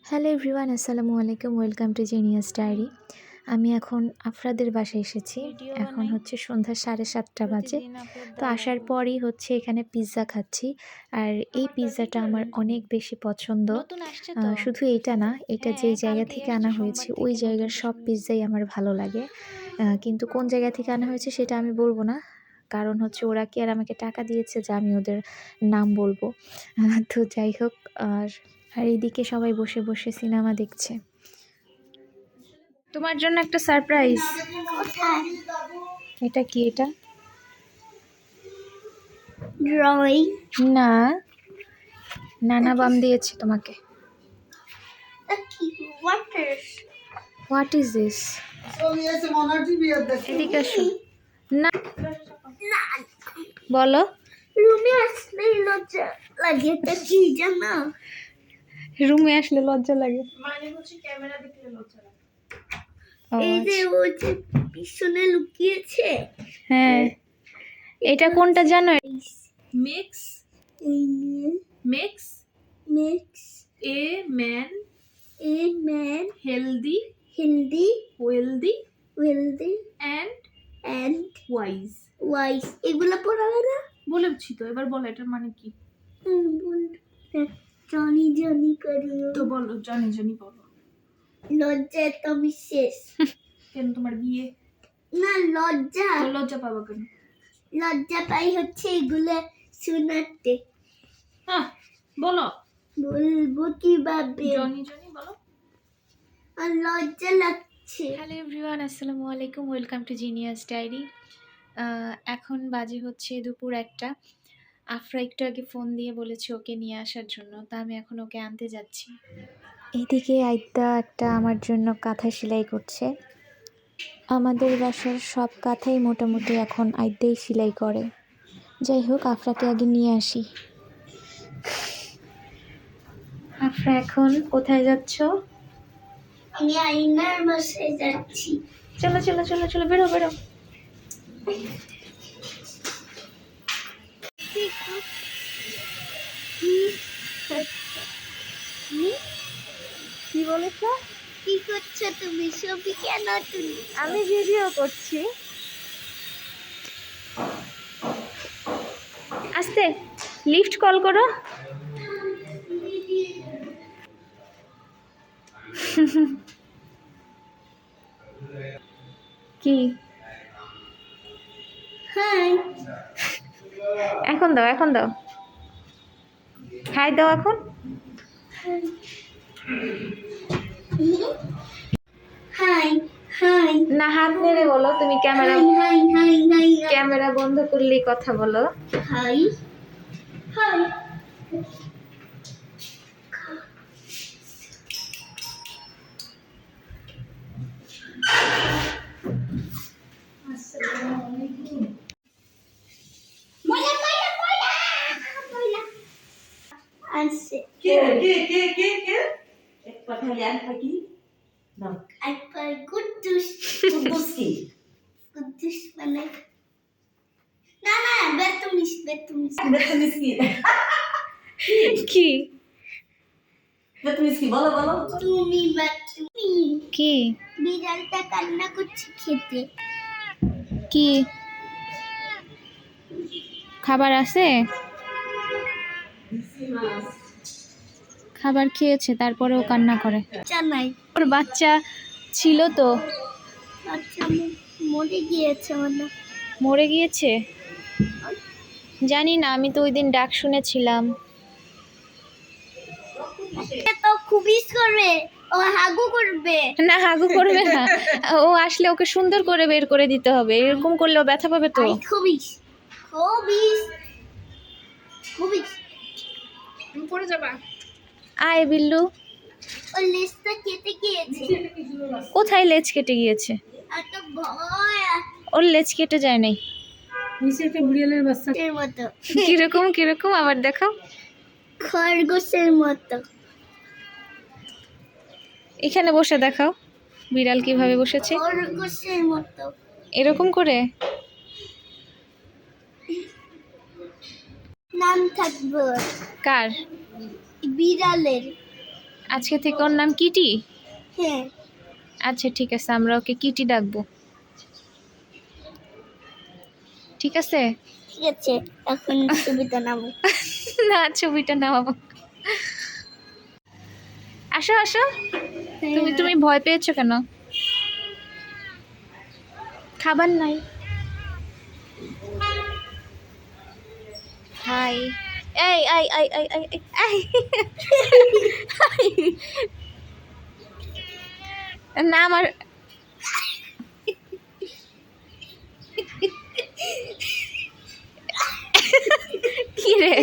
Hello everyone, আসসালামু আলাইকুম। Welcome to genius diary. আমি এখন আফরাদের বাসায় এসেছি। এখন হচ্ছে সন্ধ্যা 7:30 বাজে। তো আসার পরই হচ্ছে এখানে পিৎজা খাচ্ছি। আর এই পিৎজাটা আমার অনেক বেশি পছন্দ। শুধু এইটা না, এটা যেই জায়গা থেকে আনা হয়েছে ওই জায়গার সব পিৎজাই আমার ভালো লাগে। কিন্তু কোন জায়গা থেকে আনা হয়েছে সেটা আমি বলবো না, কারণ হচ্ছে ওরা কি আর আমাকে টাকা দিয়েছে যে আমি ওদের নাম বলবো। তো যাই হোক, আর এইদিকে সবাই বসে বসে সিনেমা দেখছে। তোমার জন্য একটা সারপ্রাইজ। এটা কি? এটা ড্রয়িং না, নানা বাম দিয়েছে তোমাকে। What is this? এদিকে আসো। না, বলো। রুমে আসলে লজ্জা লাগে, তা কি জানো? রুমে আসলে লজ্জা লাগে মানে হচ্ছে ক্যামেরা দেখলে লজ্জা লাগে। এই যে ও যে পিছনে লুকিয়েছে। হ্যাঁ, এটা কোনটা জানো? Makes makes a man a man healthy, healthy, wealthy and and wise. wise. এগুলা পড়াবে না? বলেছি তো, এবার বলো এটার মানে কি। জনি জনি করিও তো বলো, জানি জানি বলো। লজ্জায় তো আমি শেষ। কেন তোমার বিয়ে? না, লজ্জা তো লজ্জা পাবো কেন? লজ্জা পাই হচ্ছে এগুলা শোনাতে। হ্যাঁ বলো, বলবো কিভাবে? জানি জানি বলো। আর লজ্জা লাগছে। হ্যালো এভরিওয়ান, আসসালামু আলাইকুম। Welcome to genius diary. এখন বাজে হচ্ছে দুপুর 1টা। আফরা একটু আগে ফোন দিয়ে বলেছে ওকে নিয়ে আসার জন্য, তা আমি এখন ওকে আনতে যাচ্ছি। এইদিকে আইদা একটা আমার জন্য কাঁথা সেলাই করছে। আমাদের বাসার সব কাঁথাই মোটামুটি এখন আইদাই সেলাই করে। যাই হোক, আফরাকে আগে নিয়ে আসি। আফরা, এখন কোথায় যাচ্ছ? আমি আইনার বাসায় যাচ্ছি। চলো চলো চলো চলো, বেরো বেরো। কি বলেছো? কি করছো তুমি? ছবি কেন তুলি? আমি ভিডিও করছি। আস্তে, লিফট কল করো। কি? হাই এখন দাও, এখন দাও, হাই দাও এখন। হাই হাই না, হাত নেড়ে বলো। তুমি camera high high high camera বন্ধ করলেই কথা বলো। High high. আনছে একবার কুদ্দুস কুদ্দুস মানে না না বেতুমিস কি বলো বলো। তুমি বেতুমি। কি বিড়ালটা কান্না করছে খেতে। কি খাবার আছে? খাবার খেয়েছে তারপরেও কান্না করে। জানাই ওর বাচ্চা ছিল তো। আচ্ছা, মরে গিয়েছে মানে? মরে গিয়েছে জানি না, আমি তো ওই দিন ডাক শুনেছিলাম। তো খুবই করবে, ও হাগু করবে। না, হাগু করবে না। ও আসলে ওকে সুন্দর করে বের করে দিতে হবে, এরকম করলে ও ব্যথা পাবে তো। খুবই খুবই খুবই পড়ে যাবা। আয় বিল্লু। ও লেজটা কেটে গিয়েছে। কোথায় লেজ কেটে গিয়েছে? এত ভয় ওর লেজ কেটে যায় নাই। নিচে একটা বিড়ালের বাচ্চা এর মতো, কিরকম কিরকম আবার দেখাও। খরগোশের মতো। এখানে বসে দেখাও বিড়াল কিভাবে বসেছে, খরগোশের মতো। এরকম করে। নাম থাকবে কার? বিড়ালের। আজকে থেকে ওর নাম কিটি? হ্যাঁ আচ্ছা ঠিক আছে, আমরা ওকে কিটি ডাকবো। ঠিক আছে? ঠিক আছে, এখন ছবিটা নামো। না, ছবিটা নামাবো। আসো আসো। তুমি তুমি ভয় পেয়েছো কেন? খাবার নাই। হাই। এই I I I I I না আমার কি রে